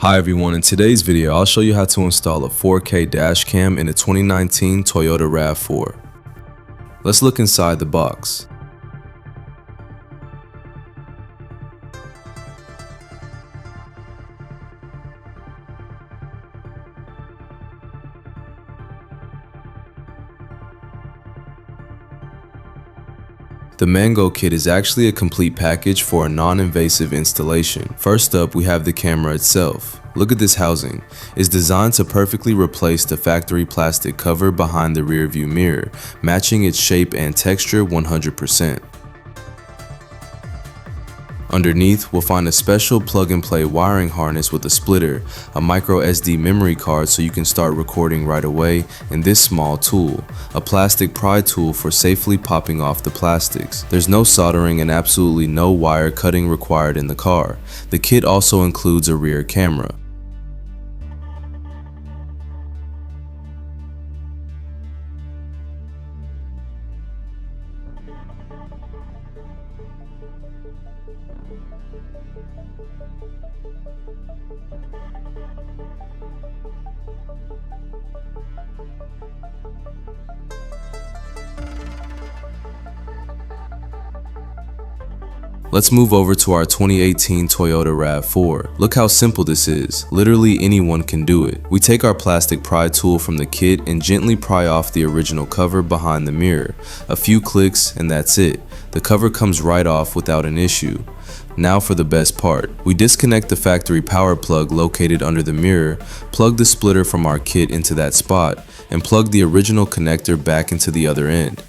Hi everyone, in today's video I'll show you how to install a 4K dash cam in a 2019 Toyota RAV4. Let's look inside the box. The Mangoal kit is actually a complete package for a non-invasive installation. First up, we have the camera itself. Look at this housing. It's designed to perfectly replace the factory plastic cover behind the rear view mirror, matching its shape and texture 100%. Underneath, we'll find a special plug-and-play wiring harness with a splitter, a micro SD memory card so you can start recording right away, and this small tool, a plastic pry tool for safely popping off the plastics. There's no soldering and absolutely no wire cutting required in the car. The kit also includes a rear camera. Let's move over to our 2018 Toyota RAV4. Look how simple this is. Literally anyone can do it. We take our plastic pry tool from the kit and gently pry off the original cover behind the mirror. A few clicks and that's it. The cover comes right off without an issue. Now for the best part. We disconnect the factory power plug located under the mirror, plug the splitter from our kit into that spot, and plug the original connector back into the other end.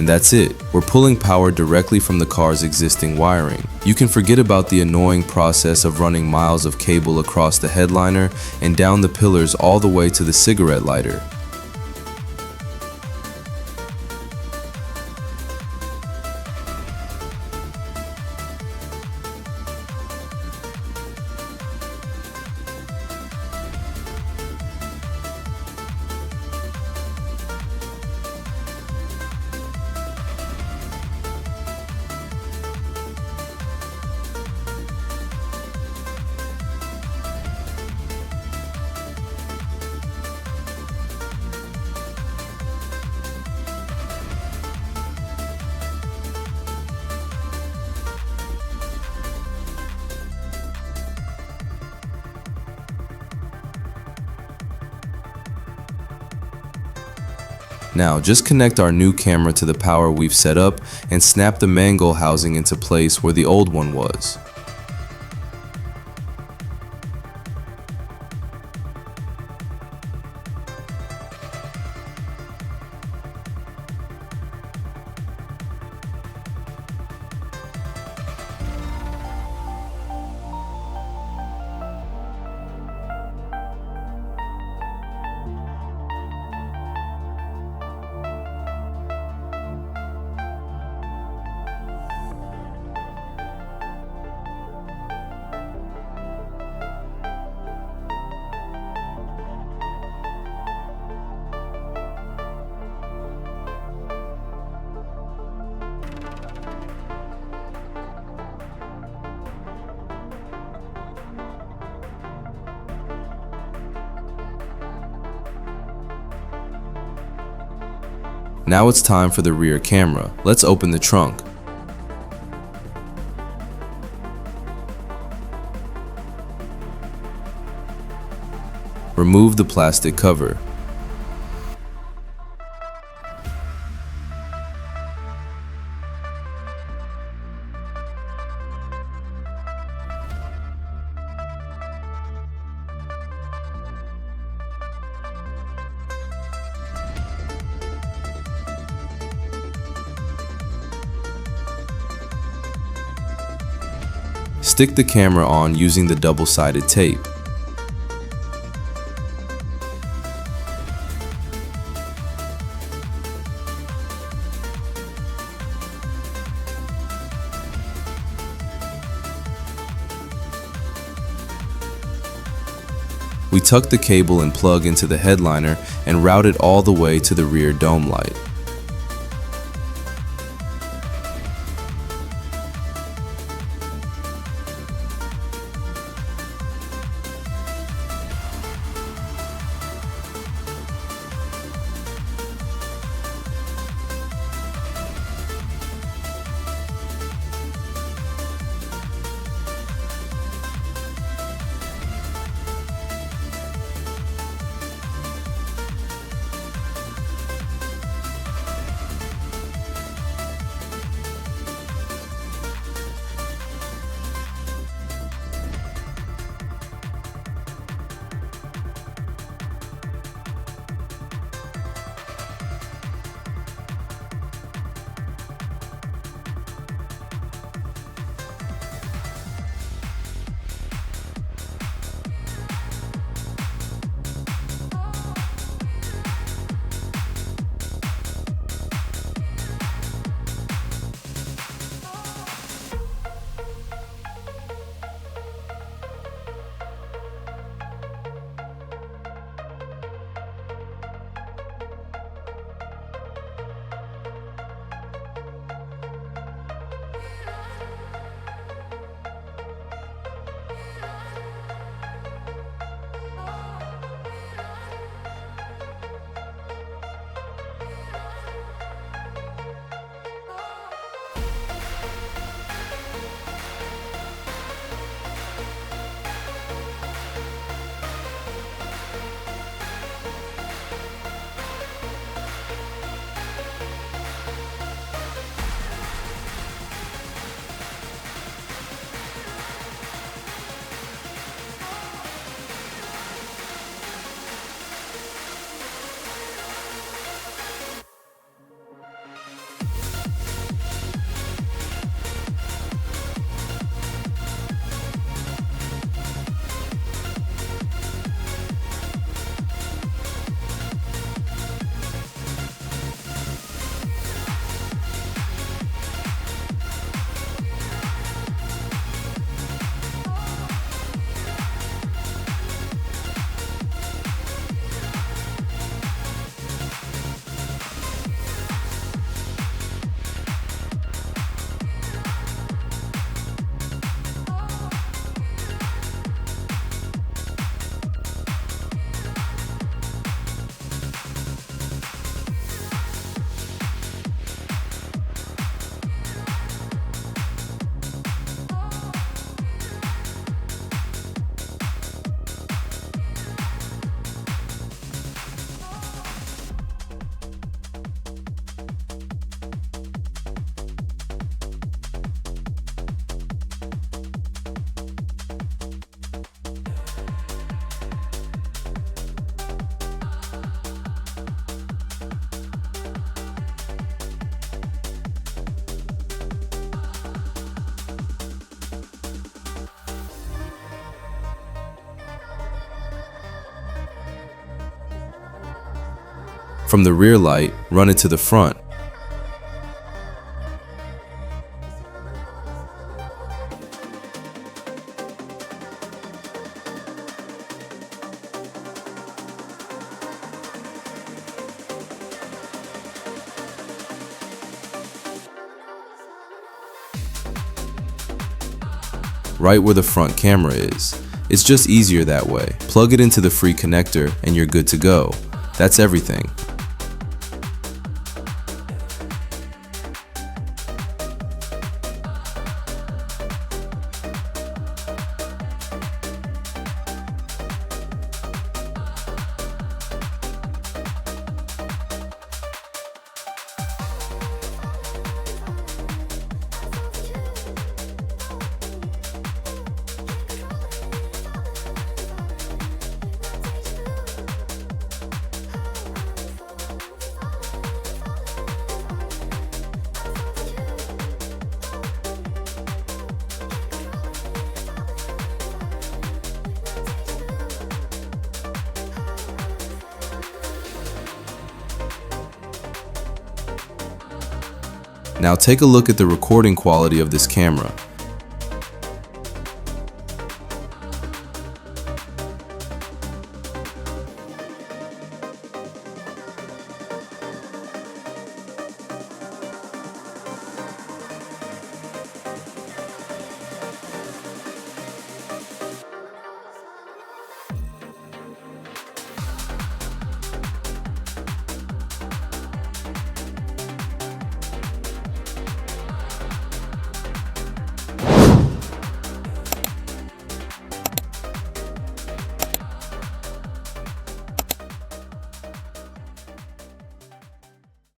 And that's it. We're pulling power directly from the car's existing wiring. You can forget about the annoying process of running miles of cable across the headliner and down the pillars all the way to the cigarette lighter. Now, just connect our new camera to the power we've set up and snap the Mangoal housing into place where the old one was. Now it's time for the rear camera. Let's open the trunk. Remove the plastic cover. Stick the camera on using the double-sided tape. We tuck the cable and plug into the headliner and route it all the way to the rear dome light. From the rear light, run it to the front. Right where the front camera is. It's just easier that way. Plug it into the free connector and you're good to go. That's everything. Now take a look at the recording quality of this camera.